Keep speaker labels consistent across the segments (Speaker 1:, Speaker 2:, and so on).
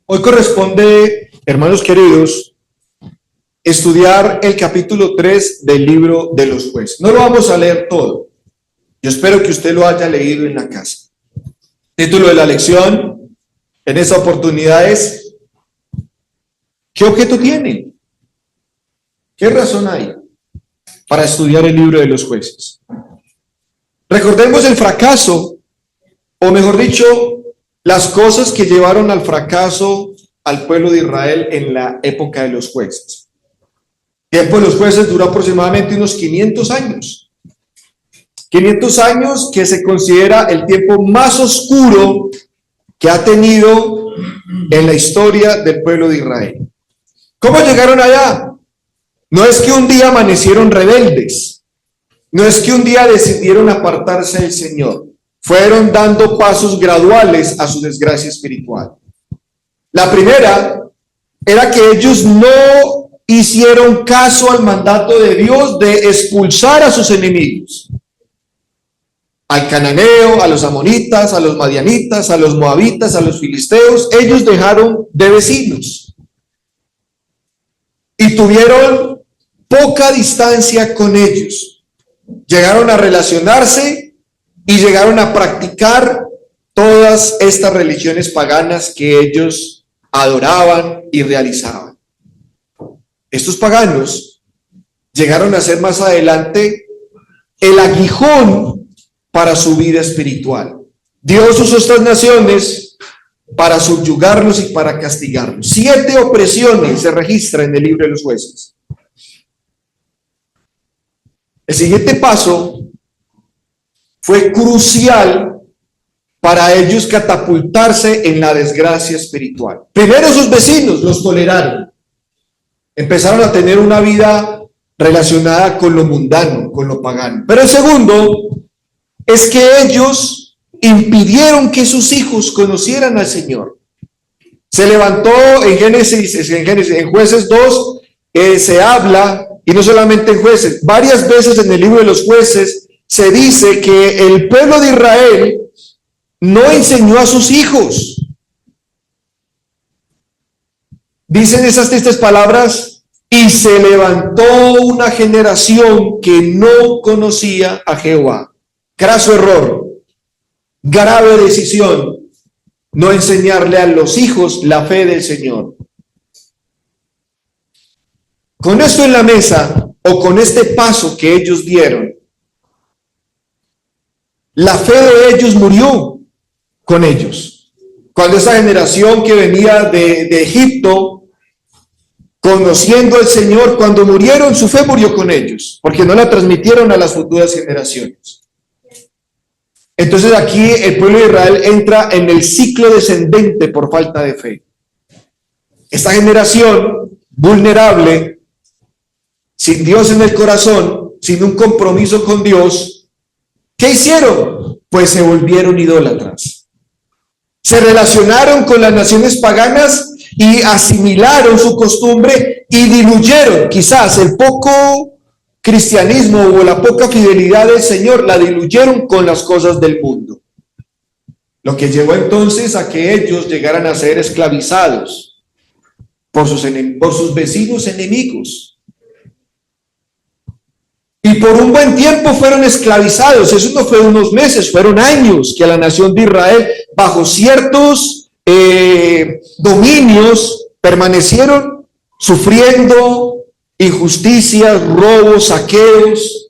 Speaker 1: Hoy corresponde, hermanos queridos, estudiar el capítulo 3 del libro de los jueces. No lo vamos a leer todo. Yo espero que usted lo haya leído en la casa. Título de la lección en esta oportunidad es: ¿qué objeto tiene? ¿Qué razón hay para estudiar el libro de los jueces? Recordemos el fracaso, o mejor dicho, las cosas que llevaron al fracaso al pueblo de Israel en la época de los jueces. El tiempo de los jueces duró aproximadamente unos 500 años. 500 años que se considera el tiempo más oscuro que ha tenido en la historia del pueblo de Israel. ¿Cómo llegaron allá? No es que un día amanecieron rebeldes, no es que un día decidieron apartarse del Señor. Fueron dando pasos graduales a su desgracia espiritual. La primera era que ellos no hicieron caso al mandato de Dios de expulsar a sus enemigos. Al cananeo, a los amonitas, a los madianitas, a los moabitas, a los filisteos, ellos dejaron de vecinos. Y tuvieron poca distancia con ellos. Llegaron a relacionarse y llegaron a practicar todas estas religiones paganas que ellos adoraban y realizaban. Estos paganos llegaron a ser más adelante el aguijón para su vida espiritual. Dios usó estas naciones para subyugarlos y para castigarlos. 7 opresiones se registran en el libro de los jueces. El siguiente paso fue crucial para ellos catapultarse en la desgracia espiritual. Primero, sus vecinos los toleraron. Empezaron a tener una vida relacionada con lo mundano, con lo pagano. Pero el segundo es que ellos impidieron que sus hijos conocieran al Señor. Se levantó en Jueces 2, se habla, y no solamente en Jueces, varias veces en el libro de los Jueces se dice que el pueblo de Israel no enseñó a sus hijos. Dicen esas tristes palabras: y se levantó una generación que no conocía a Jehová. Craso error, grave decisión, no enseñarle a los hijos la fe del Señor. Con esto en la mesa, o con este paso que ellos dieron, la fe de ellos murió con ellos. Cuando esa generación que venía de Egipto, conociendo al Señor, cuando murieron, su fe murió con ellos, porque no la transmitieron a las futuras generaciones. Entonces aquí el pueblo de Israel entra en el ciclo descendente por falta de fe. Esta generación vulnerable, sin Dios en el corazón, sin un compromiso con Dios, ¿qué hicieron? Pues se volvieron idólatras. Se relacionaron con las naciones paganas y asimilaron su costumbre y diluyeron quizás el poco cristianismo o la poca fidelidad del Señor, la diluyeron con las cosas del mundo. Lo que llevó entonces a que ellos llegaran a ser esclavizados por sus vecinos enemigos. Y por un buen tiempo fueron esclavizados. Eso no fue unos meses, fueron años que a la nación de Israel, bajo ciertos dominios, permanecieron sufriendo injusticias, robos, saqueos,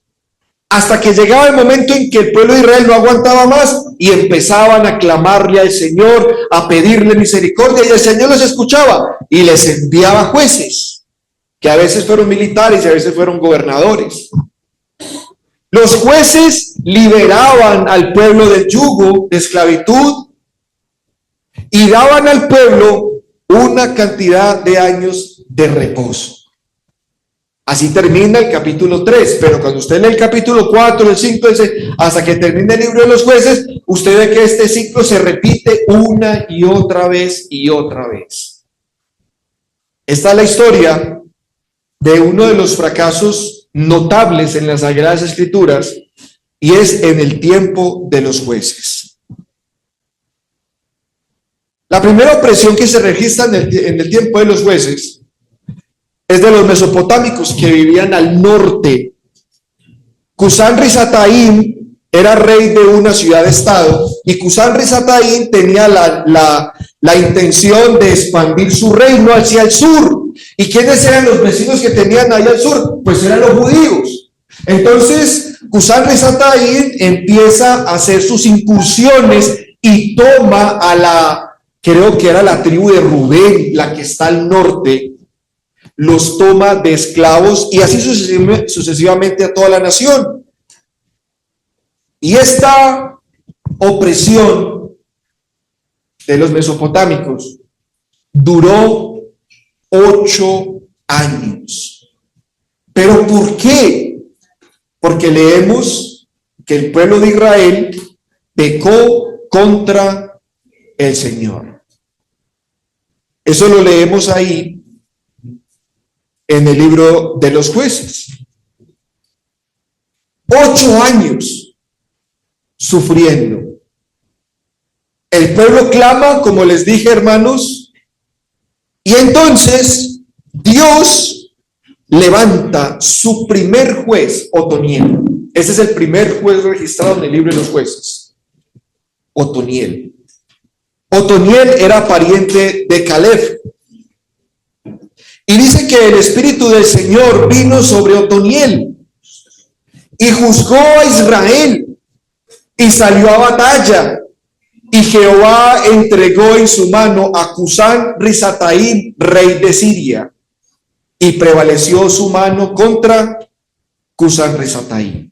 Speaker 1: hasta que llegaba el momento en que el pueblo de Israel no aguantaba más y empezaban a clamarle al Señor, a pedirle misericordia, y el Señor los escuchaba y les enviaba jueces, que a veces fueron militares y a veces fueron gobernadores. Los jueces liberaban al pueblo del yugo de esclavitud y daban al pueblo una cantidad de años de reposo. Así termina el capítulo 3, pero cuando usted lee el capítulo 4, el 5, el 6, hasta que termine el libro de los jueces, usted ve que este ciclo se repite una y otra vez y otra vez. Esta es la historia de uno de los fracasos notables en las Sagradas Escrituras, y es en el tiempo de los jueces. La primera opresión que se registra en el tiempo de los jueces es de los mesopotámicos que vivían al norte. Cusán Risataín era rey de una ciudad-estado y Cusán Risataín tenía la intención de expandir su reino hacia el sur. ¿Y quiénes eran los vecinos que tenían ahí al sur? Pues eran los judíos. Entonces, Cusán Risataín empieza a hacer sus incursiones y toma creo que era la tribu de Rubén, la que está al norte, los toma de esclavos y así sucesivamente a toda la nación. Y esta opresión de los mesopotámicos duró 8 años. ¿Pero por qué? Porque leemos que el pueblo de Israel pecó contra el Señor. Eso lo leemos ahí en el libro de los jueces. 8 años sufriendo. El pueblo clama, como les dije, hermanos, y entonces Dios levanta su primer juez, Otoniel. Ese es el primer juez registrado en el libro de los jueces. Otoniel. Otoniel era pariente de Caleb. Y dice que el Espíritu del Señor vino sobre Otoniel y juzgó a Israel y salió a batalla. Y Jehová entregó en su mano a Cusán Risataín, rey de Siria, y prevaleció su mano contra Cusán Risataín.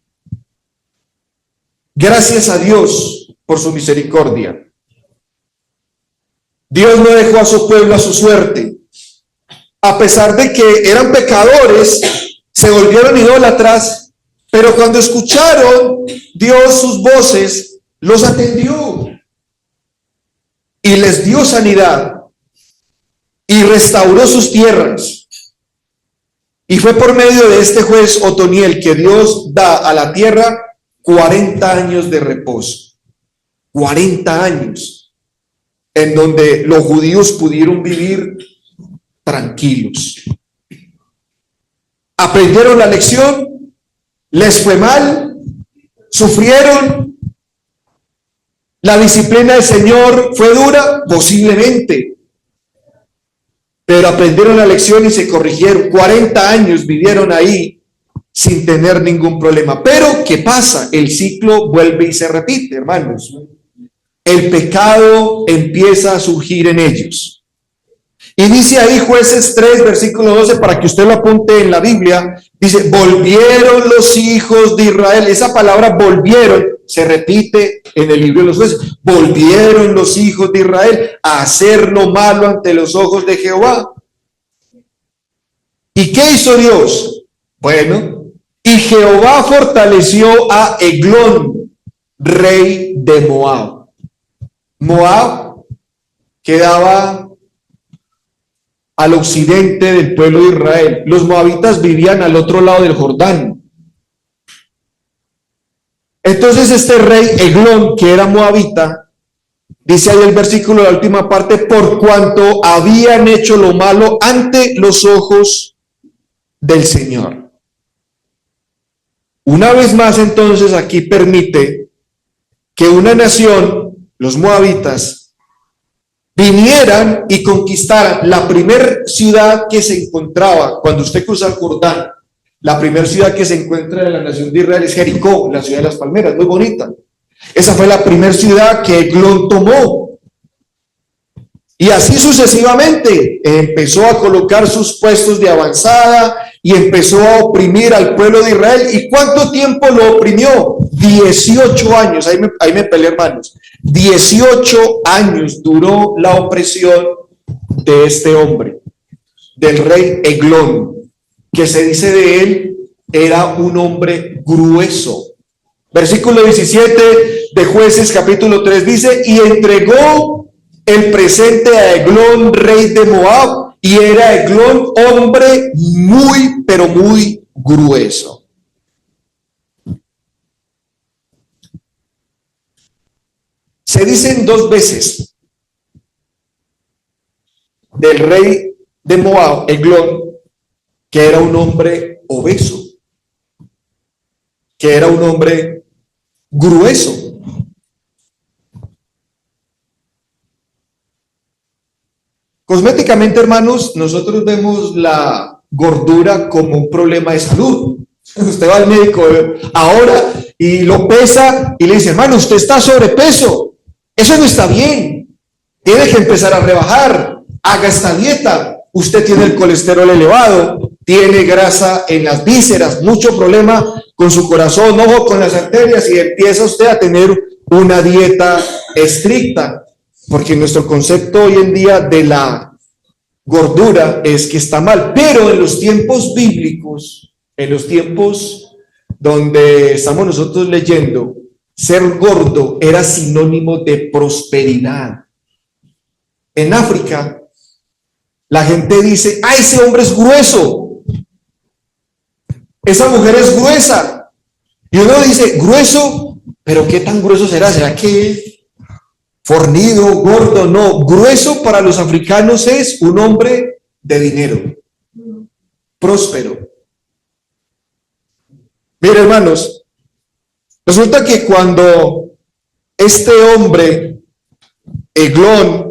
Speaker 1: Gracias a Dios por su misericordia. Dios no dejó a su pueblo a su suerte. A pesar de que eran pecadores, se volvieron idólatras, pero cuando escucharon Dios sus voces, los atendió y les dio sanidad y restauró sus tierras. Y fue por medio de este juez Otoniel que Dios da a la tierra 40 años de reposo. 40 años en donde los judíos pudieron vivir tranquilos. Aprendieron la lección, les fue mal, sufrieron. La disciplina del Señor fue dura, posiblemente, pero aprendieron la lección y se corrigieron. 40 años vivieron ahí sin tener ningún problema. Pero ¿qué pasa? El ciclo vuelve y se repite, hermanos. El pecado empieza a surgir en ellos. Y dice ahí Jueces 3, versículo 12, para que usted lo apunte en la Biblia, dice, volvieron los hijos de Israel. Esa palabra volvieron se repite en el libro de los Jueces. Volvieron los hijos de Israel a hacer lo malo ante los ojos de Jehová. ¿Y qué hizo Dios? Bueno, y Jehová fortaleció a Eglón, rey de Moab. Moab quedaba al occidente del pueblo de Israel. Los moabitas vivían al otro lado del Jordán. Entonces este rey Eglón, que era moabita, dice ahí el versículo, la última parte, por cuanto habían hecho lo malo ante los ojos del Señor. Una vez más, entonces, aquí permite que una nación, los moabitas, vinieran y conquistaran la primera ciudad que se encontraba cuando usted cruza el Jordán. La primera ciudad que se encuentra en la nación de Israel es Jericó, la ciudad de las palmeras, muy bonita. Esa fue la primera ciudad que Eglón tomó. Y así sucesivamente empezó a colocar sus puestos de avanzada y empezó a oprimir al pueblo de Israel. ¿Y cuánto tiempo lo oprimió? 18 años. Ahí me peleé, hermanos. 18 años duró la opresión de este hombre, del rey Eglón, que se dice de él, era un hombre grueso. Versículo 17 de Jueces capítulo 3 dice, y entregó el presente a Eglón, rey de Moab, y era Eglón hombre muy, pero muy grueso. Se dicen 2 veces del rey de Moab, Eglón, que era un hombre obeso, que era un hombre grueso. Cosméticamente, hermanos, nosotros vemos la gordura como un problema de salud. Usted va al médico ahora y lo pesa y le dice, hermano, usted está sobrepeso. Eso no está bien. Tiene que empezar a rebajar. Haga esta dieta. Usted tiene el colesterol elevado, tiene grasa en las vísceras, mucho problema con su corazón, ojo con las arterias, y empieza usted a tener una dieta estricta, porque nuestro concepto hoy en día de la gordura es que está mal. Pero en los tiempos bíblicos, en los tiempos donde estamos nosotros leyendo, ser gordo era sinónimo de prosperidad. En África, la gente dice, ¡ah, ese hombre es grueso! Esa mujer es gruesa. Y uno dice, grueso, pero ¿qué tan grueso será? ¿Será que fornido, gordo? No, grueso para los africanos es un hombre de dinero, próspero. Miren, hermanos, resulta que cuando este hombre, Eglón,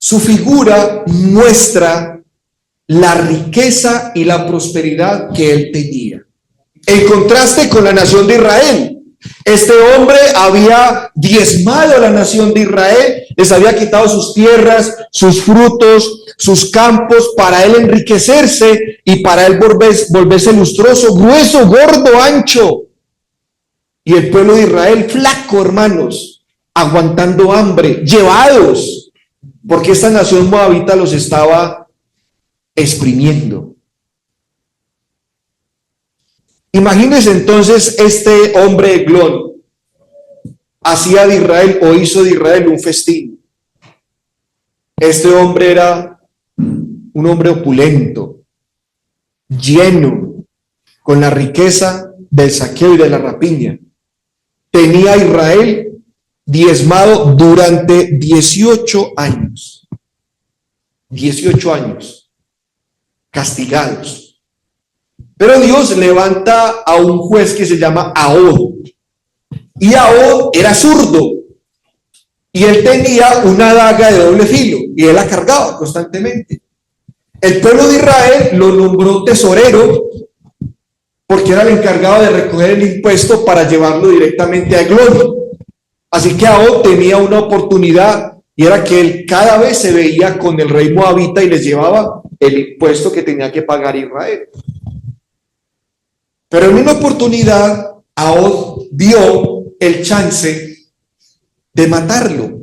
Speaker 1: su figura muestra la riqueza y la prosperidad que él tenía. En contraste con la nación de Israel, este hombre había diezmado a la nación de Israel, les había quitado sus tierras, sus frutos, sus campos, para él enriquecerse y para él volverse lustroso, grueso, gordo, ancho. Y el pueblo de Israel flaco, hermanos, aguantando hambre, llevados, porque esta nación moabita los estaba exprimiendo. Imagínense entonces, este hombre Eglón hacía de Israel, o hizo de Israel, un festín. Este hombre era un hombre opulento, lleno, con la riqueza del saqueo y de la rapiña. Tenía a Israel diezmado durante 18 años. 18 años castigados. Pero Dios levanta a un juez que se llama Ahod. Y Ahod era zurdo. Y él tenía una daga de doble filo. Y él la cargaba constantemente. El pueblo de Israel lo nombró tesorero, porque era el encargado de recoger el impuesto para llevarlo directamente a Eglón. Así que Ahod tenía una oportunidad, y era que él cada vez se veía con el rey moabita y les llevaba el impuesto que tenía que pagar Israel. Pero en una oportunidad, Ahod vio el chance de matarlo.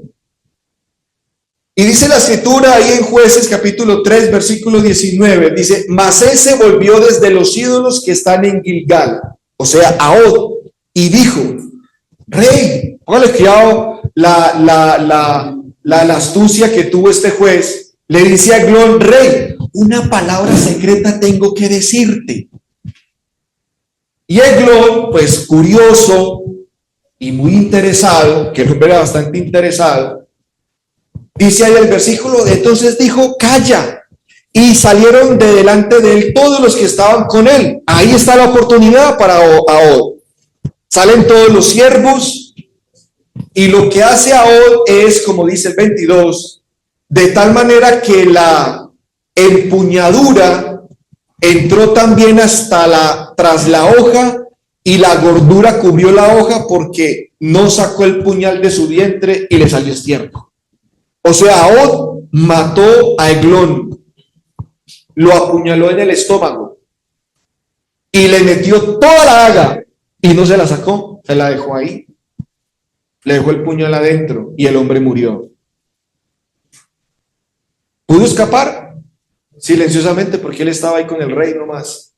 Speaker 1: Y dice la escritura ahí en Jueces capítulo 3, versículo 19, dice, mas él se volvió desde los ídolos que están en Gilgal, o sea, Ahod, y dijo, rey, póngale cuidado la astucia que tuvo este juez. Le dice a Eglón, rey, una palabra secreta tengo que decirte. Y Eglón, pues curioso y muy interesado, que el hombre era bastante interesado, dice ahí el versículo, entonces dijo, calla. Y salieron de delante de él todos los que estaban con él. Ahí está la oportunidad para Ahod. Salen todos los siervos, y lo que hace Ahod es, como dice el 22, de tal manera que la empuñadura entró también hasta tras la hoja, y la gordura cubrió la hoja, porque no sacó el puñal de su vientre y le salió estiércol. O sea, Ahod mató a Eglón, lo apuñaló en el estómago y le metió toda la daga, y no se la sacó, se la dejó ahí. Le dejó el puñal adentro y el hombre murió. ¿Pudo escapar? Silenciosamente, porque él estaba ahí con el rey nomás.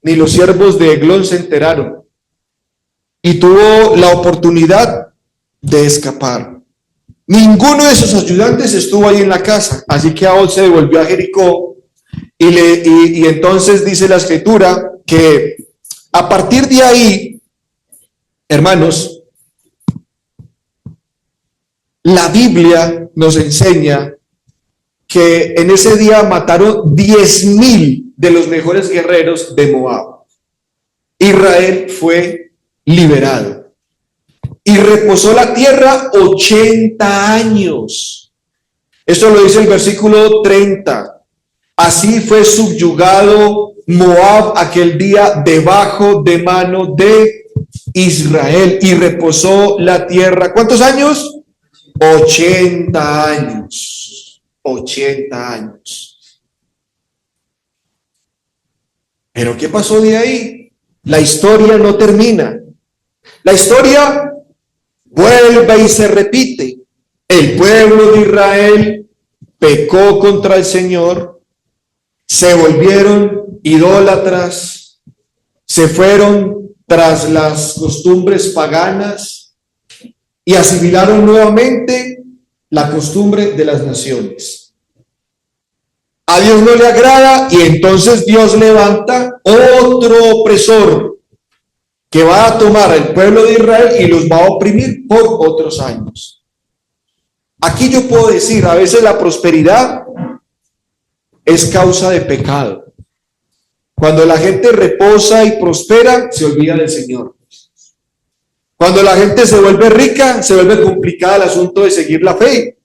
Speaker 1: Ni los siervos de Eglón se enteraron. Y tuvo la oportunidad de escapar. Ninguno de sus ayudantes estuvo ahí en la casa. Así que Ahod se devolvió a Jericó. Y entonces dice la escritura que a partir de ahí, hermanos, la Biblia nos enseña que en ese día mataron 10,000 de los mejores guerreros de Moab. Israel fue liberado y reposó la tierra 80 años. Esto lo dice el versículo 30. Así fue subyugado Moab aquel día debajo de mano de Israel y reposó la tierra. ¿Cuántos años? 80 años. 80 años. ¿Pero qué pasó de ahí? La historia no termina. La historia vuelve y se repite. El pueblo de Israel pecó contra el Señor, se volvieron idólatras, se fueron tras las costumbres paganas y asimilaron nuevamente la costumbre de las naciones. A Dios no le agrada y entonces Dios levanta otro opresor que va a tomar al pueblo de Israel y los va a oprimir por otros años. Aquí yo puedo decir, a veces la prosperidad es causa de pecado. Cuando la gente reposa y prospera, se olvida del Señor. Cuando la gente se vuelve rica, se vuelve complicado el asunto de seguir la fe.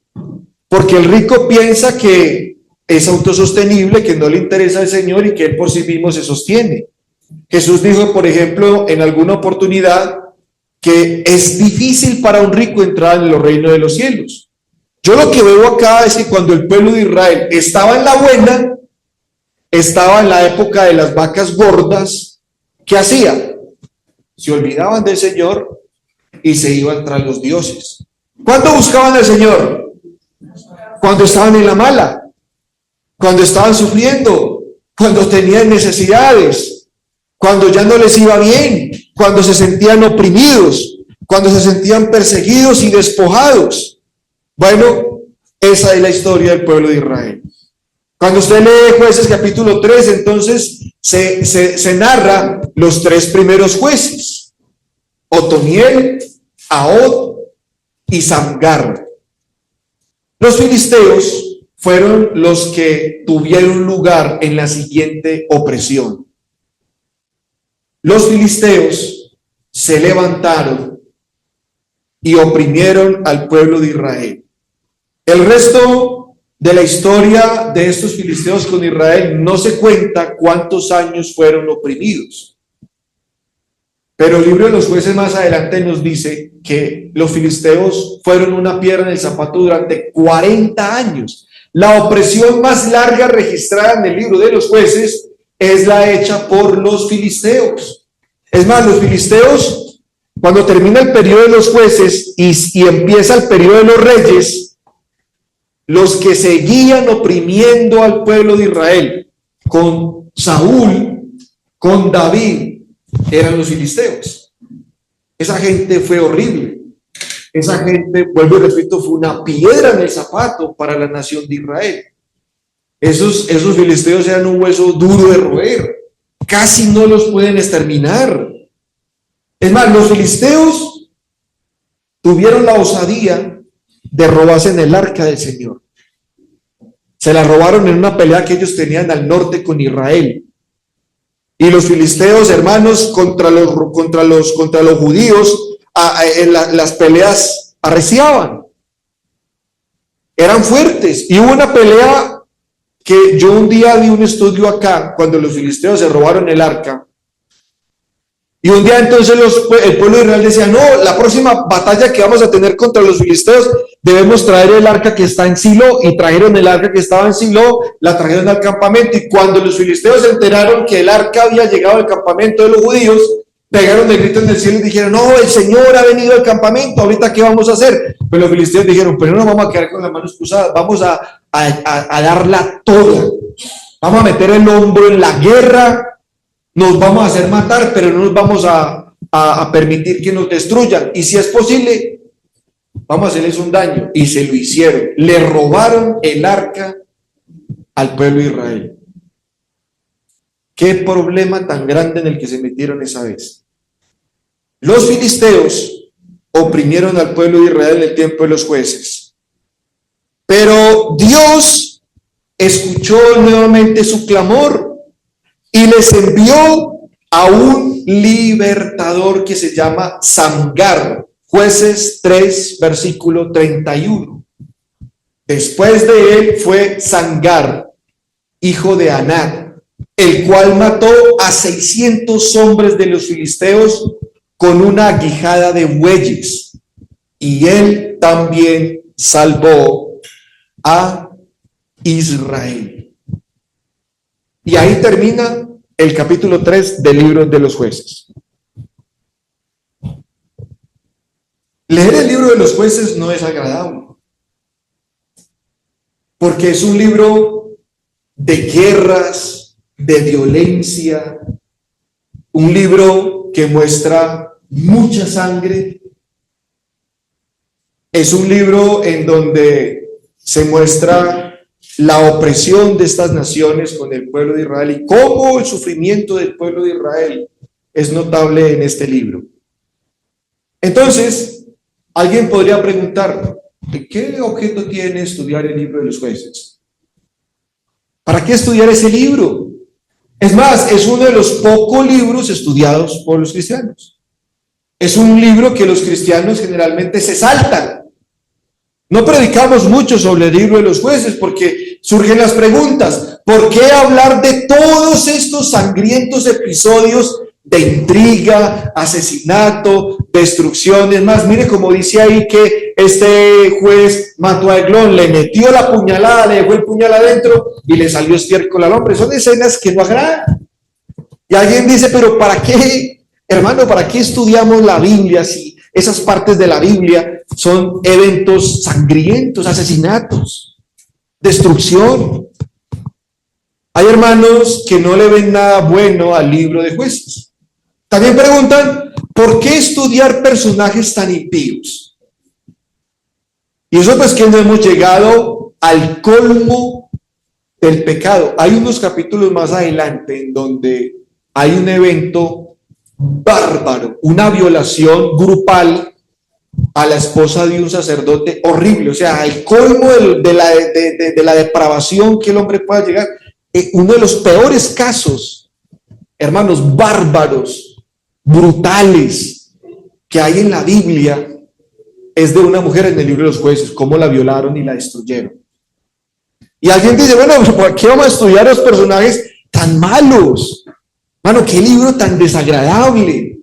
Speaker 1: Porque el rico piensa que es autosostenible, que no le interesa al Señor y que él por sí mismo se sostiene. Jesús dijo, por ejemplo, en alguna oportunidad, que es difícil para un rico entrar en los reinos de los cielos. Yo lo que veo acá es que cuando el pueblo de Israel estaba en la buena, estaba en la época de las vacas gordas, ¿qué hacía? Se olvidaban del Señor y se iban tras los dioses. ¿Cuándo buscaban al Señor? Cuando estaban en la mala, cuando estaban sufriendo, cuando tenían necesidades, cuando ya no les iba bien, cuando se sentían oprimidos, cuando se sentían perseguidos y despojados. Bueno, esa es la historia del pueblo de Israel. Cuando usted lee Jueces capítulo 3, entonces se narra los tres primeros jueces: Otoniel, Ahod y Samgar. Los filisteos fueron los que tuvieron lugar en la siguiente opresión. Los filisteos se levantaron y oprimieron al pueblo de Israel. El resto de la historia de estos filisteos con Israel no se cuenta cuántos años fueron oprimidos. Pero el libro de los Jueces más adelante nos dice que los filisteos fueron una piedra en el zapato durante 40 años. La opresión más larga registrada en el libro de los Jueces es la hecha por los filisteos. Es más, los filisteos, cuando termina el periodo de los jueces y empieza el periodo de los reyes, los que seguían oprimiendo al pueblo de Israel con Saúl, con David, eran los filisteos. Esa gente fue horrible. Esa gente, vuelvo y repito, fue una piedra en el zapato para la nación de Israel. Esos filisteos eran un hueso duro de roer. Casi no los pueden exterminar. Es más, los filisteos tuvieron la osadía de robarse en el arca del Señor. Se la robaron en una pelea que ellos tenían al norte con Israel. Y los filisteos, hermanos, contra los judíos, las peleas arreciaban. Eran fuertes. Y hubo una pelea que yo un día vi un estudio acá, cuando los filisteos se robaron el arca. Y un día entonces el pueblo de Israel decía, no, la próxima batalla que vamos a tener contra los filisteos, debemos traer el arca que está en Silo, y trajeron el arca que estaba en Silo, la trajeron al campamento, y cuando los filisteos se enteraron que el arca había llegado al campamento de los judíos, pegaron el grito en el cielo y dijeron, no, el Señor ha venido al campamento, ahorita ¿qué vamos a hacer? Pero los filisteos dijeron, pero no nos vamos a quedar con las manos cruzadas, vamos a darla toda, vamos a meter el hombro en la guerra, nos vamos a hacer matar, pero no nos vamos a permitir que nos destruyan, y si es posible, vamos a hacerles un daño. Y se lo hicieron, le robaron el arca al pueblo de Israel. Qué problema tan grande en el que se metieron esa vez. Los filisteos oprimieron al pueblo de Israel en el tiempo de los jueces, pero Dios escuchó nuevamente su clamor y les envió a un libertador que se llama Samgar. Jueces 3, versículo 31. Después de él fue Samgar, hijo de Anat, el cual mató a 600 hombres de los filisteos con una aguijada de bueyes, y él también salvó a Israel. Y ahí termina el capítulo 3 del libro de los jueces. Leer el libro de los jueces no es agradable, porque es un libro de guerras, de violencia, un libro que muestra mucha sangre. Es un libro en donde se muestra la opresión de estas naciones con el pueblo de Israel y cómo el sufrimiento del pueblo de Israel es notable en este libro. Entonces, alguien podría preguntar, ¿qué objeto tiene estudiar el libro de los jueces? ¿Para qué estudiar ese libro? Es más, es uno de los pocos libros estudiados por los cristianos. Es un libro que los cristianos generalmente se saltan. No predicamos mucho sobre el libro de los jueces porque surgen las preguntas. ¿Por qué hablar de todos estos sangrientos episodios de intriga, asesinato, destrucción? Es más, mire como dice ahí que este juez mató a Eglón, le metió la puñalada, le dejó el puñal adentro y le salió estiércol al hombre. Son escenas que no agradan. Y alguien dice, pero ¿para qué, hermano, para qué estudiamos la Biblia si esas partes de la Biblia son eventos sangrientos, asesinatos, destrucción? Hay hermanos que no le ven nada bueno al libro de jueces. También preguntan, ¿por qué estudiar personajes tan impíos? Y eso pues que no hemos llegado al colmo del pecado. Hay unos capítulos más adelante en donde hay un evento bárbaro, una violación grupal a la esposa de un sacerdote horrible, o sea, el colmo de la depravación que el hombre pueda llegar. Uno de los peores casos, hermanos, bárbaros, brutales que hay en la Biblia es de una mujer en el libro de los jueces, cómo la violaron y la destruyeron. Y alguien dice, bueno, ¿por qué vamos a estudiar los personajes tan malos? Mano, qué libro tan desagradable.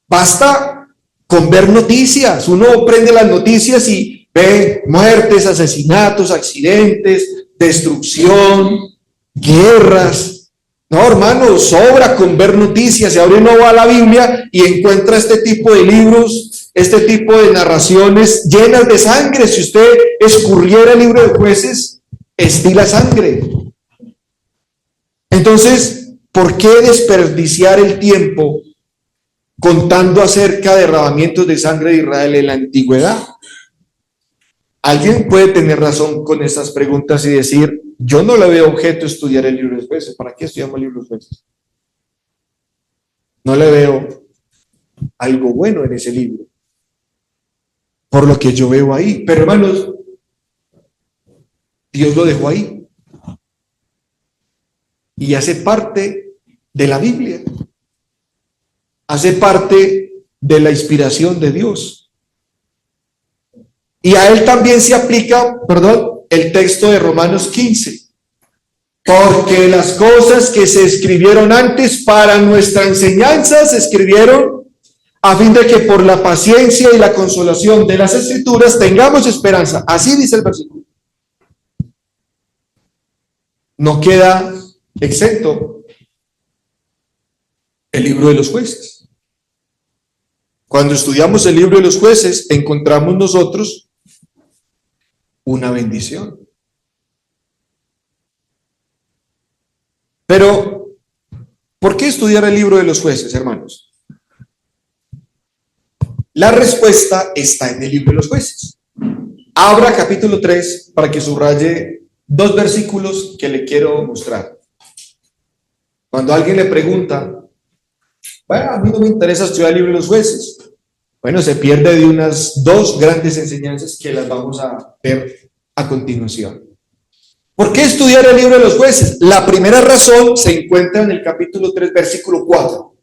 Speaker 1: Basta con ver noticias. Uno prende las noticias y ve muertes, asesinatos, accidentes, destrucción, guerras. No, hermano, sobra con ver noticias. Y ahora uno va a la Biblia y encuentra este tipo de libros, este tipo de narraciones llenas de sangre. Si usted escurriera el libro de jueces, estila sangre. Entonces, ¿por qué desperdiciar el tiempo contando acerca de derramamientos de sangre de Israel en la antigüedad? Alguien puede tener razón con estas preguntas y decir, yo no le veo objeto estudiar el libro de jueces. ¿Para qué estudiamos el libro de jueces? No le veo algo bueno en ese libro, por lo que yo veo ahí. Pero hermanos, Dios lo dejó ahí. Y hace parte de la Biblia. Hace parte de la inspiración de Dios. Y a él también se aplica, el texto de Romanos 15. Porque las cosas que se escribieron antes para nuestra enseñanza se escribieron a fin de que por la paciencia y la consolación de las Escrituras tengamos esperanza. Así dice el versículo. No queda exento el libro de los jueces. Cuando estudiamos el libro de los jueces, encontramos nosotros una bendición. Pero, ¿por qué estudiar el libro de los jueces, hermanos? La respuesta está en el libro de los jueces. Abra capítulo 3 para que subraye dos versículos que le quiero mostrar. Cuando alguien le pregunta, bueno, a mí no me interesa estudiar el libro de los jueces. Bueno, se pierde de unas dos grandes enseñanzas que las vamos a ver a continuación. ¿Por qué estudiar el libro de los jueces? La primera razón se encuentra en el capítulo 3, versículo 4.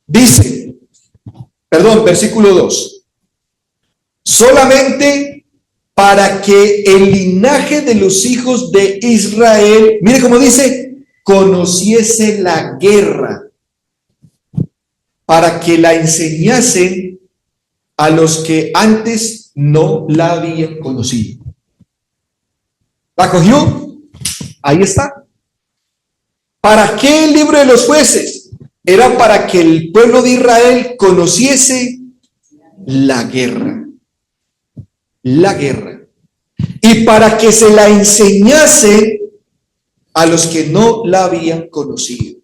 Speaker 1: Dice, versículo 2. Solamente para que el linaje de los hijos de Israel, mire cómo dice, conociese la guerra, para que la enseñasen a los que antes no la habían conocido. ¿La cogió? Ahí está. ¿Para qué el libro de los jueces? Era para que el pueblo de Israel conociese la guerra. La guerra. Y para que se la enseñase a los que no la habían conocido.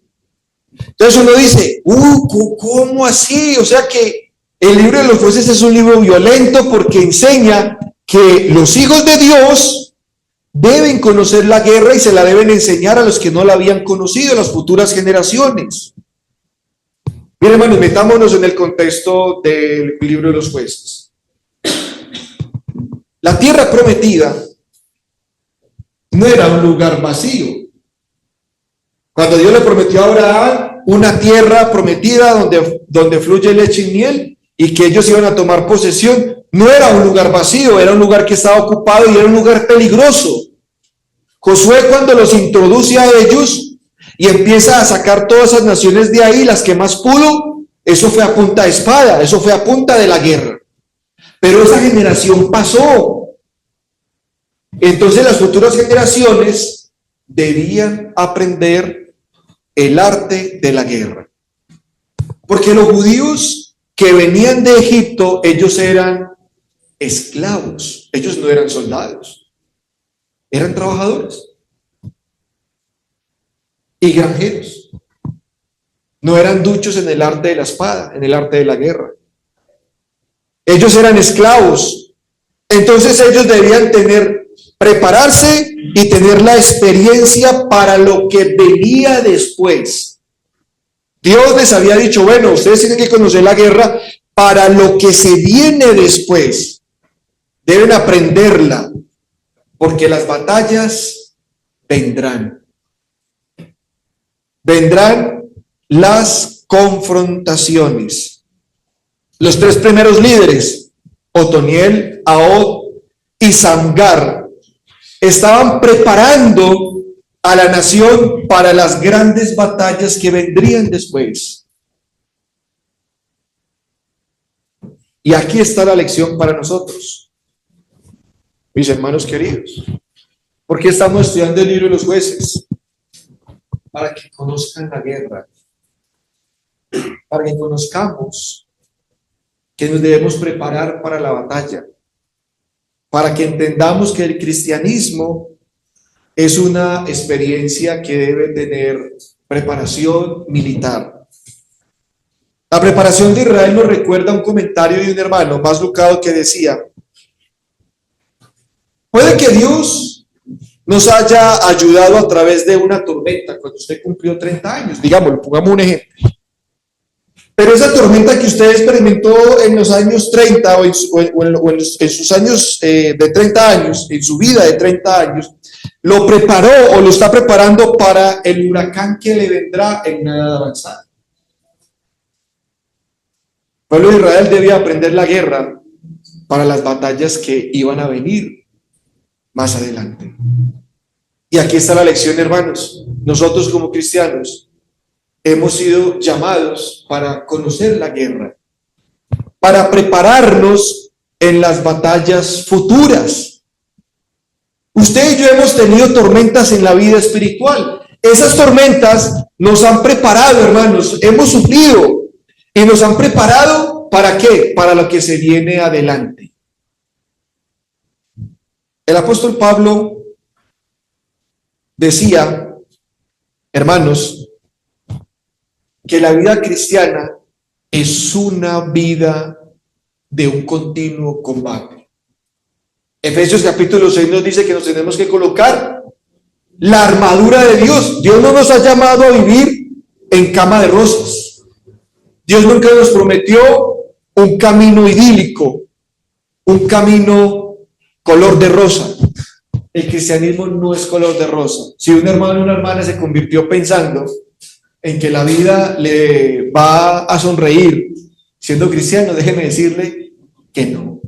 Speaker 1: Entonces uno dice, ¿cómo así? O sea que el libro de los jueces es un libro violento porque enseña que los hijos de Dios deben conocer la guerra y se la deben enseñar a los que no la habían conocido, a las futuras generaciones. Bien, hermanos, metámonos en el contexto del libro de los jueces. La tierra prometida no era un lugar vacío. Cuando Dios le prometió a Abraham una tierra prometida donde fluye leche y miel y que ellos iban a tomar posesión, no era un lugar vacío, era un lugar que estaba ocupado y era un lugar peligroso. Josué, cuando los introduce a ellos y empieza a sacar todas esas naciones de ahí, las que más pudo, eso fue a punta de espada, eso fue a punta de la guerra. Pero esa generación pasó. Entonces las futuras generaciones debían aprender el arte de la guerra. Porque los judíos que venían de Egipto, ellos eran esclavos, ellos no eran soldados, eran trabajadores y granjeros. No eran duchos en el arte de la espada, en el arte de la guerra. Ellos eran esclavos. Entonces ellos debían prepararse y tener la experiencia para lo que venía después. Dios les había dicho, bueno, ustedes tienen que conocer la guerra para lo que se viene después. Deben aprenderla, porque las batallas vendrán. Vendrán las confrontaciones. Los tres primeros líderes, Otoniel, Ahod y Samgar, estaban preparando a la nación para las grandes batallas que vendrían después. Y aquí está la lección para nosotros, mis hermanos queridos. ¿Por qué estamos estudiando el libro de los jueces? Para que conozcan la guerra, para que conozcamos que nos debemos preparar para la batalla, para que entendamos que el cristianismo es una experiencia que debe tener preparación militar. La preparación de Israel nos recuerda un comentario de un hermano más lucado que decía: puede que Dios nos haya ayudado a través de una tormenta cuando usted cumplió 30 años, digámoslo, pongamos un ejemplo. Pero esa tormenta que usted experimentó en los años 30 o en sus años de 30 años, en su vida de 30 años, lo preparó o lo está preparando para el huracán que le vendrá en una edad avanzada. El pueblo de Israel debía aprender la guerra para las batallas que iban a venir más adelante. Y aquí está la lección, hermanos. Nosotros como cristianos hemos sido llamados para conocer la guerra, para prepararnos en las batallas futuras. Usted y yo hemos tenido tormentas en la vida espiritual. Esas tormentas nos han preparado, hermanos, hemos sufrido y nos han preparado ¿para qué? Para lo que se viene adelante. El apóstol Pablo decía, hermanos, que la vida cristiana es una vida de un continuo combate. Efesios capítulo 6 nos dice que nos tenemos que colocar la armadura de Dios. Dios no nos ha llamado a vivir en cama de rosas. Dios nunca nos prometió un camino idílico, un camino color de rosa. El cristianismo no es color de rosa. Si un hermano o una hermana se convirtió pensando en que la vida le va a sonreír siendo cristiano, déjeme decirle que no.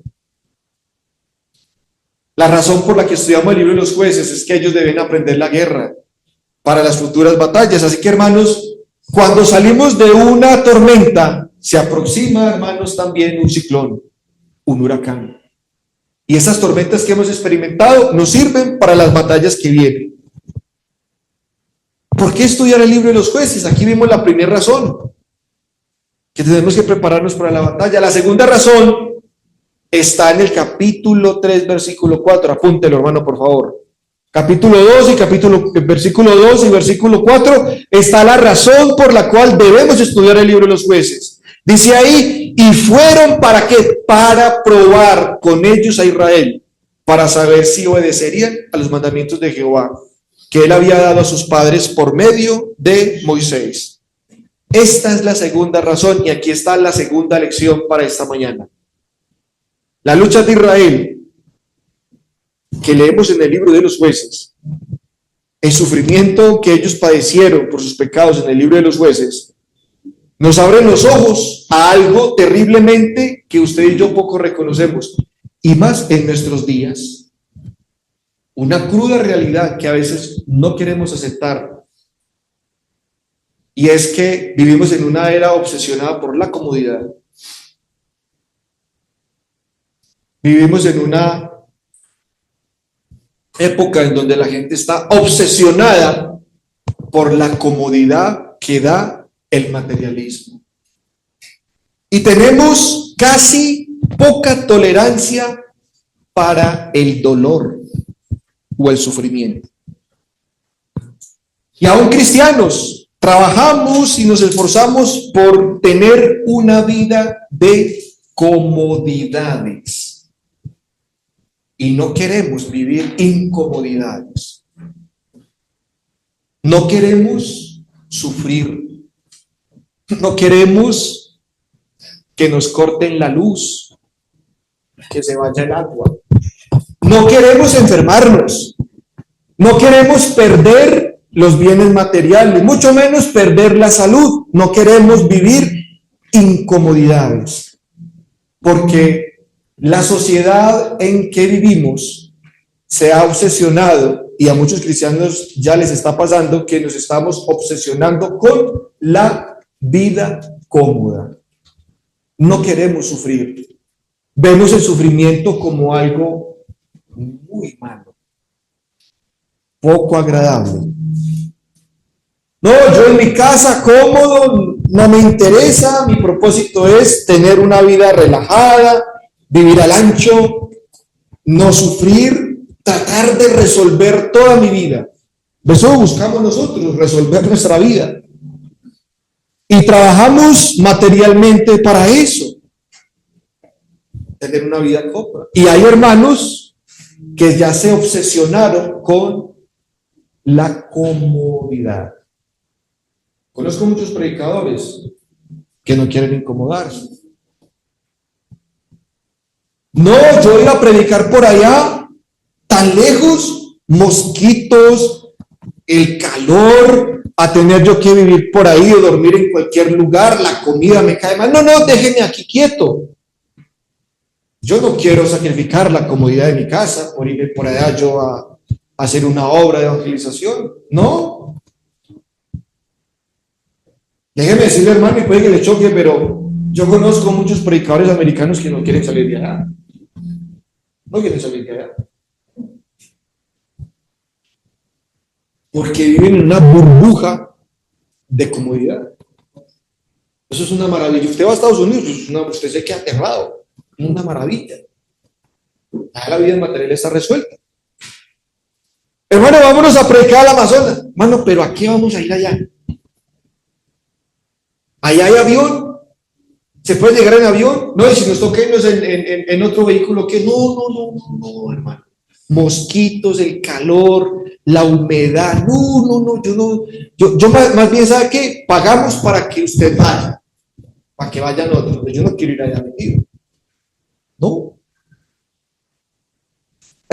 Speaker 1: La razón por la que estudiamos el libro de los jueces es que ellos deben aprender la guerra para las futuras batallas. Así que, hermanos, cuando salimos de una tormenta, se aproxima, hermanos, también un ciclón, un huracán. Y esas tormentas que hemos experimentado nos sirven para las batallas que vienen. ¿Por qué estudiar el libro de los jueces? Aquí vimos la primera razón, que tenemos que prepararnos para la batalla. La segunda razón está en el capítulo 3, versículo 4. Apúntelo, hermano, por favor. Capítulo 2 y versículo 2 y versículo 4 está la razón por la cual debemos estudiar el libro de los jueces. Dice ahí, y fueron ¿para qué? Para probar con ellos a Israel, para saber si obedecerían a los mandamientos de Jehová, que él había dado a sus padres por medio de Moisés. Esta es la segunda razón y aquí está la segunda lección para esta mañana. La lucha de Israel, que leemos en el libro de los jueces, el sufrimiento que ellos padecieron por sus pecados en el libro de los jueces, nos abren los ojos a algo terriblemente que usted y yo poco reconocemos, y más en nuestros días. Una cruda realidad que a veces no queremos aceptar, y es que vivimos en una era obsesionada por la comodidad. Vivimos en una época en donde la gente está obsesionada por la comodidad que da el materialismo. Y tenemos casi poca tolerancia para el dolor o el sufrimiento. Y aún cristianos, trabajamos y nos esforzamos por tener una vida de comodidades. Y no queremos vivir incomodidades. No queremos sufrir. No queremos que nos corten la luz, que se vaya el agua. No queremos enfermarnos. No queremos perder los bienes materiales, mucho menos perder la salud. No queremos vivir incomodidades. Porque la sociedad en que vivimos se ha obsesionado, y a muchos cristianos ya les está pasando, que nos estamos obsesionando con la vida cómoda. No queremos sufrir. Vemos el sufrimiento como algo muy malo, poco agradable. No, yo en mi casa cómodo, no me interesa, mi propósito es tener una vida relajada, vivir al ancho, no sufrir, tratar de resolver toda mi vida. Eso buscamos nosotros, resolver nuestra vida. Y trabajamos materialmente para eso, tener una vida cómoda. Y hay hermanos que ya se obsesionaron con la comodidad. Conozco muchos predicadores que no quieren incomodarse. No, yo ir a predicar por allá, tan lejos, mosquitos, el calor, a tener yo que vivir por ahí o dormir en cualquier lugar, la comida me cae mal. No, déjenme aquí quieto. Yo no quiero sacrificar la comodidad de mi casa por ir por allá yo a hacer una obra de evangelización. No. Déjeme decirle, hermano, y puede que le choque, pero yo conozco muchos predicadores americanos que no quieren salir de allá. No quieren salir de allá. Porque viven en una burbuja de comodidad. Eso es una maravilla. Usted va a Estados Unidos, usted se queda aterrado. Es una maravilla. La vida material está resuelta. Hermano, vámonos a predicar al Amazonas. Hermano, pero ¿a qué vamos a ir allá? ¿Allá hay avión? ¿Se puede llegar en avión? No, y si nos toca irnos en otro vehículo, ¿qué? No, hermano. Mosquitos, el calor, la humedad. No, yo más bien, ¿sabe qué? Pagamos para que usted vaya, para que vayan otros. Yo no quiero ir allá metido. No.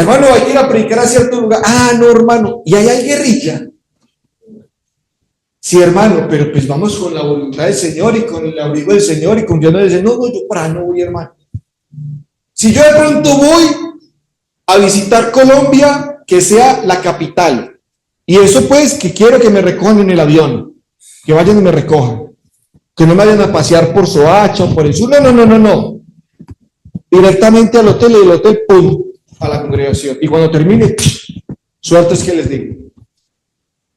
Speaker 1: Hermano, hay que ir a predicar a cierto lugar. Ah, no, hermano, y ahí hay guerrilla. Sí, hermano, pero pues vamos con la voluntad del Señor y con el abrigo del Señor y con Dios nos dice, no, yo para no voy, hermano. Si yo de pronto voy a visitar Colombia, que sea la capital, y eso pues que quiero que me recojan en el avión, que vayan y me recojan, que no me vayan a pasear por Soacha o por el sur, no, directamente al hotel y del hotel, pum, a la congregación, y cuando termine, suerte es que les digo.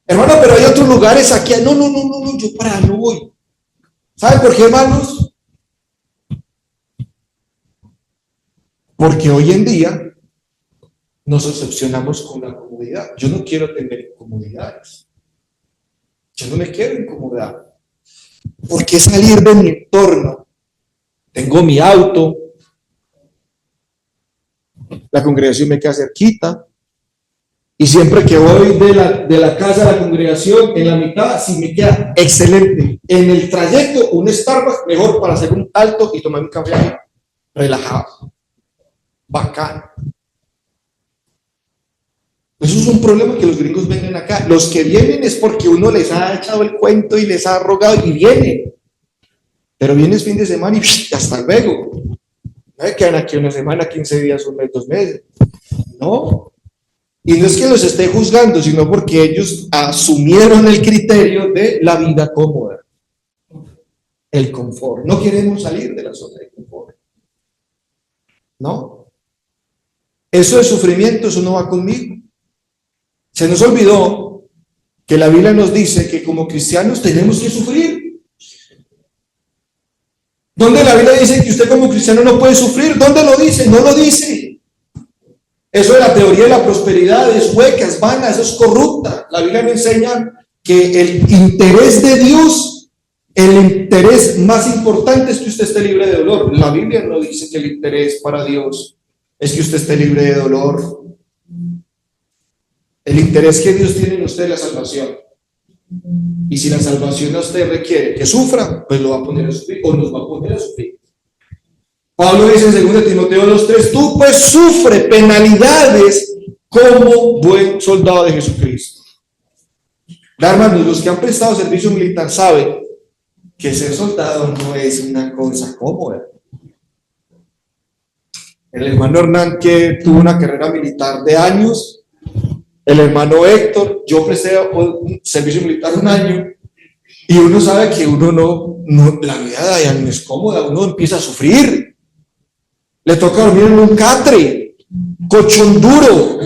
Speaker 1: Hermano, pero hay otros lugares aquí. No, yo para no voy. ¿Saben por qué, hermanos? Porque hoy en día nos obsesionamos con la comodidad. Yo no quiero tener incomodidades. Yo no me quiero incomodar. ¿Por qué salir de mi entorno? Tengo mi auto. La congregación me queda cerquita. Y siempre que voy de la casa a la congregación, en la mitad, si me queda excelente. En el trayecto, un Starbucks, mejor para hacer un alto y tomar un café ahí, relajado. Bacán. Eso es un problema que los gringos vengan acá. Los que vienen es porque uno les ha echado el cuento y les ha rogado y vienen. Pero vienes fin de semana y hasta luego. No me quedan aquí una semana, 15 días, un mes, 2 meses. No. Y no es que los esté juzgando, sino porque ellos asumieron el criterio de la vida cómoda, el confort. No queremos salir de la zona de confort. ¿No? Eso de sufrimiento, eso no va conmigo. Se nos olvidó que la Biblia nos dice que como cristianos tenemos que sufrir. ¿Dónde la Biblia dice que usted como cristiano no puede sufrir? ¿Dónde lo dice? No lo dice. Eso de la teoría de la prosperidad es hueca, es vana, eso es corrupta. La Biblia me enseña que el interés de Dios, el interés más importante es que usted esté libre de dolor. La Biblia no dice que el interés para Dios es que usted esté libre de dolor. El interés que Dios tiene en usted es la salvación. Y si la salvación a usted requiere que sufra, pues lo va a poner a sufrir o nos va a poner a sufrir. Pablo dice en 2 Timoteo 2:3, tú pues sufre penalidades como buen soldado de Jesucristo. Hermanos, los que han prestado servicio militar saben que ser soldado no es una cosa cómoda. El hermano Hernán, que tuvo una carrera militar de años, el hermano Héctor, yo presté un servicio militar 1 año, y uno sabe que uno no la vida de allá no es cómoda, uno empieza a sufrir. Le toca dormir en un catre, colchón duro.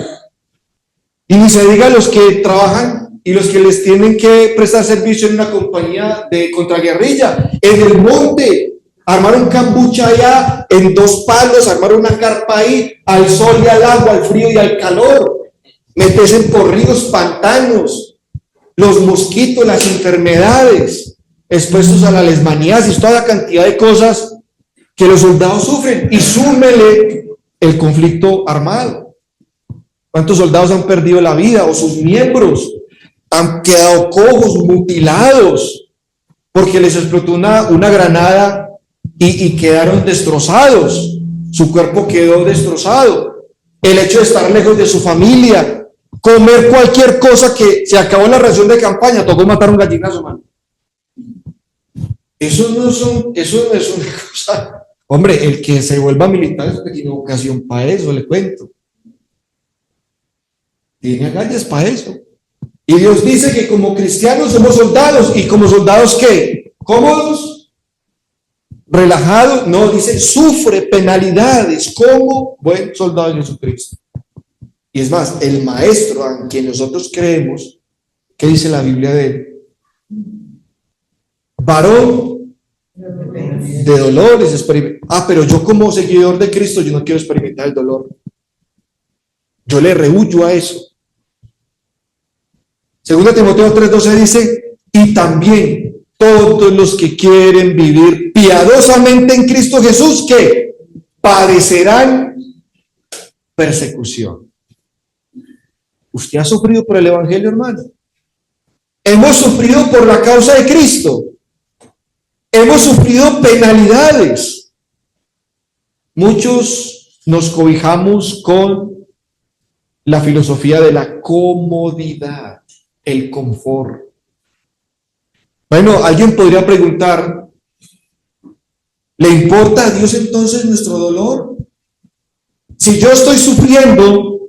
Speaker 1: Y ni se diga los que trabajan y los que les tienen que prestar servicio en una compañía de contraguerrilla, en el monte, armar un cambucha allá en 2 palos, armar una carpa ahí, al sol y al agua, al frío y al calor, meterse por ríos, pantanos, los mosquitos, las enfermedades, expuestos a la lesmaniasis, toda la cantidad de cosas que los soldados sufren, y súmele el conflicto armado. ¿Cuántos soldados han perdido la vida o sus miembros han quedado cojos, mutilados, porque les explotó una granada y quedaron destrozados? Su cuerpo quedó destrozado. El hecho de estar lejos de su familia, comer cualquier cosa, que se acabó la ración de campaña, tocó matar un gallinazo, mano. Eso no es una cosa. Hombre, el que se vuelva militar es porque tiene vocación para eso, le cuento. Tiene agallas para eso. Y Dios dice que como cristianos somos soldados. ¿Y como soldados qué? ¿Cómodos? ¿Relajados? No, dice, sufre penalidades como buen soldado de Jesucristo. Y es más, el maestro en quien nosotros creemos, ¿qué dice la Biblia de él? Varón de dolores, pero yo como seguidor de Cristo, yo no quiero experimentar el dolor. Yo le rehuyo a eso. 2 Timoteo 3:12 dice, y también todos los que quieren vivir piadosamente en Cristo Jesús, que padecerán persecución. ¿Usted ha sufrido por el Evangelio, hermano? Hemos sufrido por la causa de Cristo. Hemos sufrido penalidades. Muchos nos cobijamos con la filosofía de la comodidad, el confort. Bueno, alguien podría preguntar, ¿le importa a Dios entonces nuestro dolor? Si yo estoy sufriendo,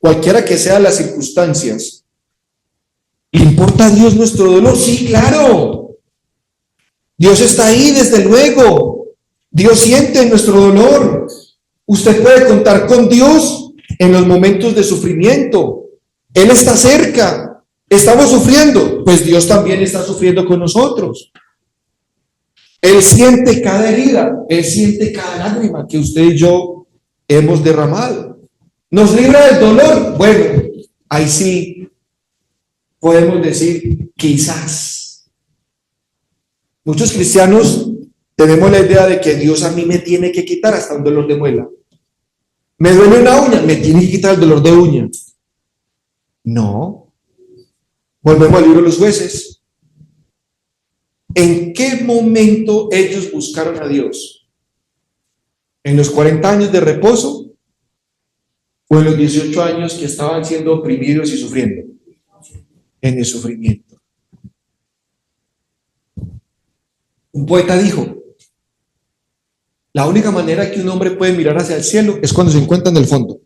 Speaker 1: cualquiera que sean las circunstancias, ¿le importa a Dios nuestro dolor? Sí, claro. Dios está ahí, desde luego. Dios siente nuestro dolor. Usted puede contar con Dios en los momentos de sufrimiento. Él está cerca. Estamos sufriendo, pues Dios también está sufriendo con nosotros. Él siente cada herida, Él siente cada lágrima que usted y yo hemos derramado. ¿Nos libra del dolor? Bueno, ahí sí podemos decir quizás. Muchos cristianos tenemos la idea de que Dios a mí me tiene que quitar hasta un dolor de muela. Me duele una uña, me tiene que quitar el dolor de uña. No. Volvemos al libro de los Jueces. ¿En qué momento ellos buscaron a Dios? ¿En los 40 años de reposo? ¿O en los 18 años que estaban siendo oprimidos y sufriendo? En el sufrimiento. Un poeta dijo, la única manera que un hombre puede mirar hacia el cielo es cuando se encuentra en el fondo.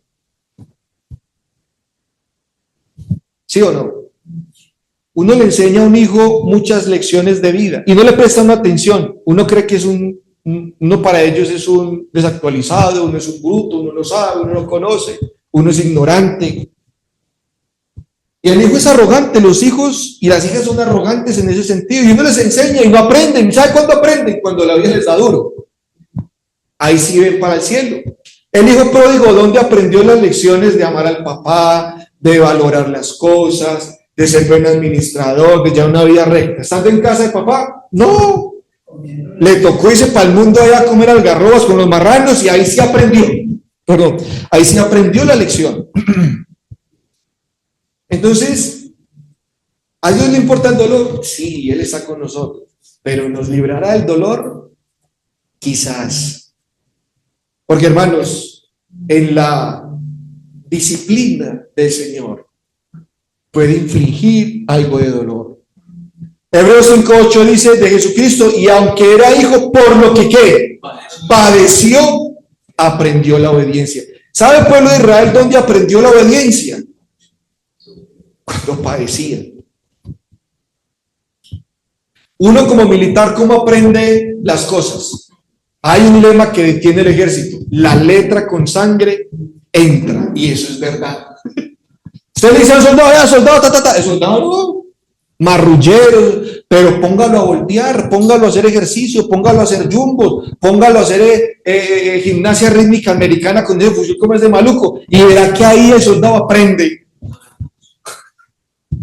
Speaker 1: ¿Sí o no? Uno le enseña a un hijo muchas lecciones de vida y no le presta una atención. Uno cree que es uno para ellos es un desactualizado, uno es un bruto, uno no sabe, uno no conoce, uno es ignorante. Y el hijo es arrogante, los hijos y las hijas son arrogantes en ese sentido. Y uno les enseña y no aprenden. ¿Sabe cuándo aprenden? Cuando la vida les da duro. Ahí sí ven para el cielo. El hijo pródigo, ¿dónde aprendió las lecciones de amar al papá, de valorar las cosas, de ser buen administrador, de llevar una vida recta? ¿Estando en casa de papá? No. Le tocó irse para el mundo allá a comer algarrobas con los marranos y ahí sí aprendió. Perdón, ahí sí aprendió la lección. Entonces, ¿a Dios le importa el dolor? Sí, Él está con nosotros. ¿Pero nos librará del dolor? Quizás. Porque, hermanos, en la disciplina del Señor puede infligir algo de dolor. Hebreos 5:8 dice de Jesucristo, y aunque era hijo, por lo que ¿qué? Padeció, aprendió la obediencia. ¿Sabe el pueblo de Israel dónde aprendió la obediencia? Cuando padecía. Uno como militar, ¿cómo aprende las cosas? Hay un lema que tiene el ejército: la letra con sangre entra, y eso es verdad. Usted le dice al soldado, soldado, el soldado no, marrullero, pero póngalo a voltear, póngalo a hacer ejercicio, póngalo a hacer jumbos, póngalo a hacer gimnasia rítmica americana con ese fusil como es de maluco, y verá que ahí el soldado aprende.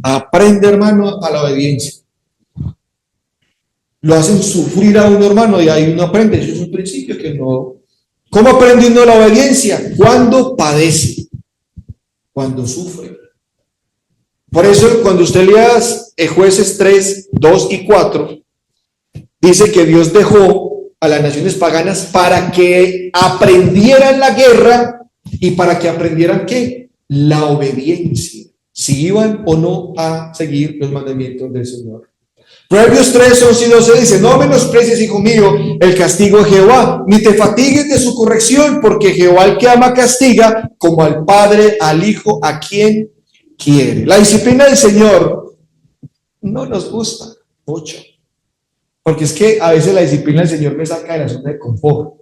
Speaker 1: Aprende, hermano, a la obediencia. Lo hacen sufrir a uno, hermano, y ahí uno aprende. Eso es un principio que no. ¿Cómo aprende uno la obediencia? Cuando padece, cuando sufre. Por eso, cuando usted lea Jueces 3, 2 y 4, dice que Dios dejó a las naciones paganas para que aprendieran la guerra y para que aprendieran ¿qué? La obediencia. Si iban o no a seguir los mandamientos del Señor. Proverbios 3, 11 y 12 dice: no menosprecies, hijo mío, el castigo de Jehová, ni te fatigues de su corrección, porque Jehová al que ama castiga, como al padre al hijo a quien quiere. La disciplina del Señor no nos gusta mucho, porque es que a veces la disciplina del Señor me saca de la zona de confort,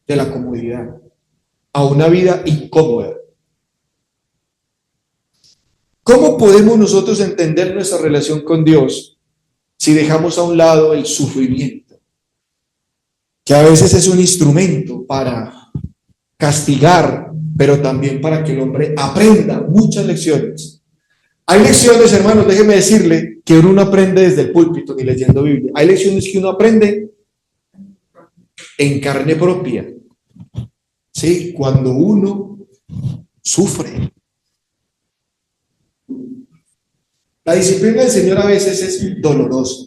Speaker 1: de la comodidad, a una vida incómoda. ¿Cómo podemos nosotros entender nuestra relación con Dios si dejamos a un lado el sufrimiento? Que a veces es un instrumento para castigar, pero también para que el hombre aprenda muchas lecciones. Hay lecciones, hermanos, déjeme decirle, que uno no aprende desde el púlpito ni leyendo Biblia. Hay lecciones que uno aprende en carne propia, ¿sí? Cuando uno sufre. La disciplina del Señor a veces es dolorosa.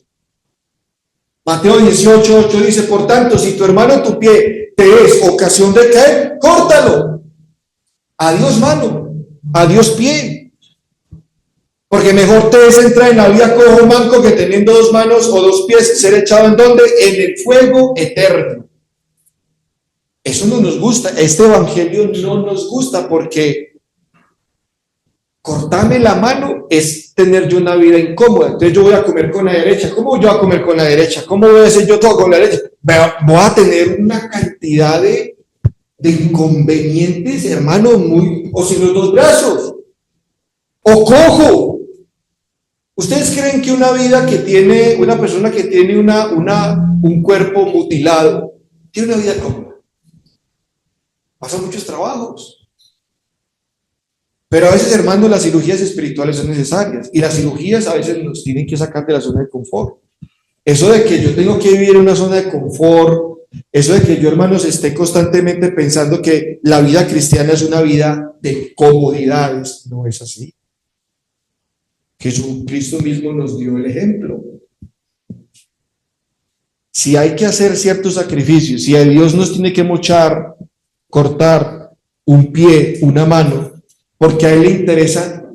Speaker 1: Mateo 18:8 dice: por tanto, si tu hermano tu pie te es ocasión de caer, córtalo Adiós mano, adiós pie. Porque mejor te es entrar en la vida cojo manco que teniendo dos manos o dos pies ser echado en donde, en el fuego eterno. Eso no nos gusta, este evangelio no nos gusta porque cortarme la mano es tener yo una vida incómoda. Entonces yo voy a comer con la derecha. ¿Cómo voy yo a comer con la derecha? ¿Cómo voy a hacer yo todo con la derecha? Voy a tener una cantidad de inconvenientes, hermano, o sin los dos brazos, o cojo. ¿Ustedes creen que una persona que tiene un cuerpo mutilado, tiene una vida cómoda? Pasa muchos trabajos. Pero a veces, hermano, las cirugías espirituales son necesarias y las cirugías a veces nos tienen que sacar de la zona de confort. Eso de que yo tengo que vivir en una zona de confort, eso de que yo, hermanos, esté constantemente pensando que la vida cristiana es una vida de comodidades, no es así. Jesucristo mismo nos dio el ejemplo. Si hay que hacer ciertos sacrificios, si a Dios nos tiene que mochar, cortar un pie, una mano, porque a Él le interesa,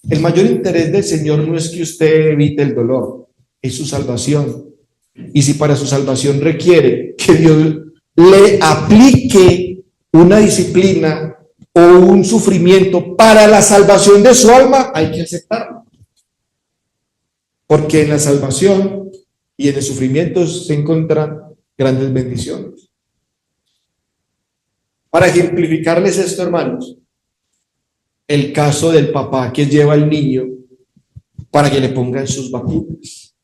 Speaker 1: el mayor interés del Señor no es que usted evite el dolor, es su salvación. Y si para su salvación requiere que Dios le aplique una disciplina o un sufrimiento para la salvación de su alma, hay que aceptarlo. Porque en la salvación y en el sufrimiento se encuentran grandes bendiciones. Para ejemplificarles esto, hermanos, el caso del papá que lleva al niño para que le pongan sus vacunas.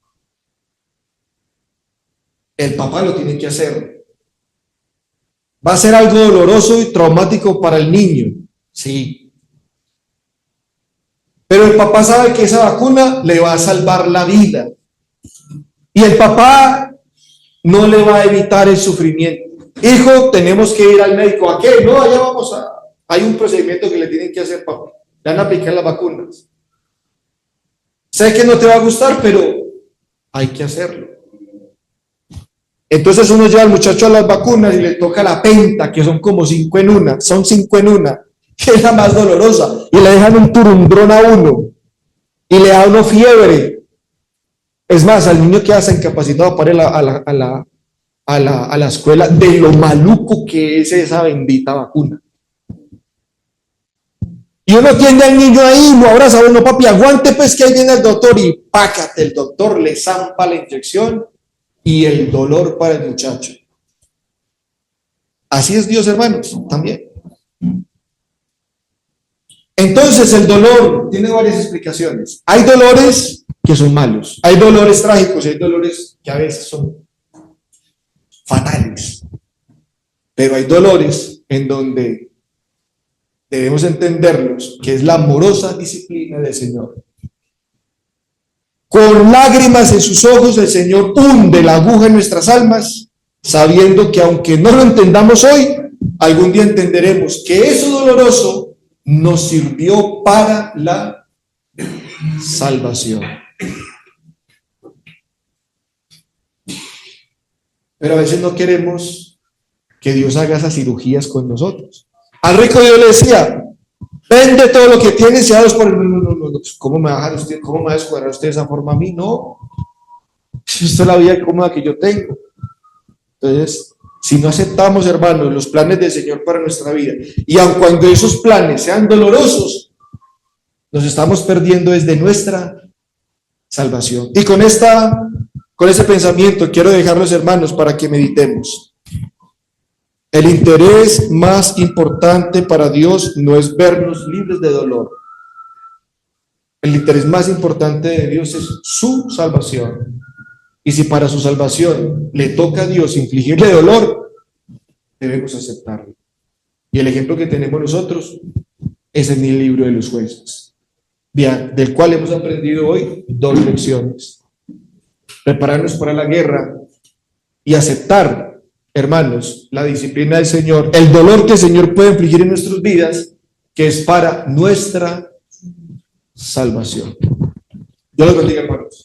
Speaker 1: El papá lo tiene que hacer. ¿Va a ser algo doloroso y traumático para el niño? Sí. Pero el papá sabe que esa vacuna le va a salvar la vida. Y el papá no le va a evitar el sufrimiento. Hijo, tenemos que ir al médico. ¿A qué? No, allá vamos hay un procedimiento que le tienen que hacer, papá. Le van a aplicar las vacunas. Sé que no te va a gustar, pero hay que hacerlo. Entonces uno lleva al muchacho a las vacunas y le toca la penta, que son como 5 en una. Son 5 en una. Que es la más dolorosa. Y le dejan un turundrón a uno. Y le da a uno fiebre. Es más, al niño queda incapacitado para ir a la escuela de lo maluco que es esa bendita vacuna. Y uno atiende al niño ahí, lo abraza, bueno, papi, aguante pues que ahí viene el doctor y pácate, el doctor le zampa la inyección y el dolor para el muchacho. Así es Dios, hermanos, también. Entonces el dolor tiene varias explicaciones. Hay dolores que son malos, hay dolores trágicos, hay dolores que a veces son fatales, pero hay dolores en donde debemos entenderlos, que es la amorosa disciplina del Señor. Con lágrimas en sus ojos el Señor hunde la aguja en nuestras almas, sabiendo que aunque no lo entendamos hoy, algún día entenderemos que eso doloroso nos sirvió para la salvación. Pero a veces no queremos que Dios haga esas cirugías con nosotros. Al rico Dios le decía, vende todo lo que tienes y hazlos por el... No, ¿cómo me va a dejar usted? ¿Cómo me va a descuadrar usted de esa forma a mí? No. Esta es la vida cómoda que yo tengo. Entonces, si no aceptamos, hermanos, los planes del Señor para nuestra vida, y aun cuando esos planes sean dolorosos, nos estamos perdiendo desde nuestra salvación. Y con ese pensamiento quiero dejarlos, hermanos, para que meditemos. El interés más importante para Dios no es vernos libres de dolor. El interés más importante de Dios es su salvación. Y si para su salvación le toca a Dios infligirle dolor, debemos aceptarlo. Y el ejemplo que tenemos nosotros es en el libro de los Jueces, del cual hemos aprendido hoy 2 lecciones. Prepararnos para la guerra y aceptar, hermanos, la disciplina del Señor, el dolor que el Señor puede infligir en nuestras vidas, que es para nuestra salvación. Dios los bendiga, hermanos.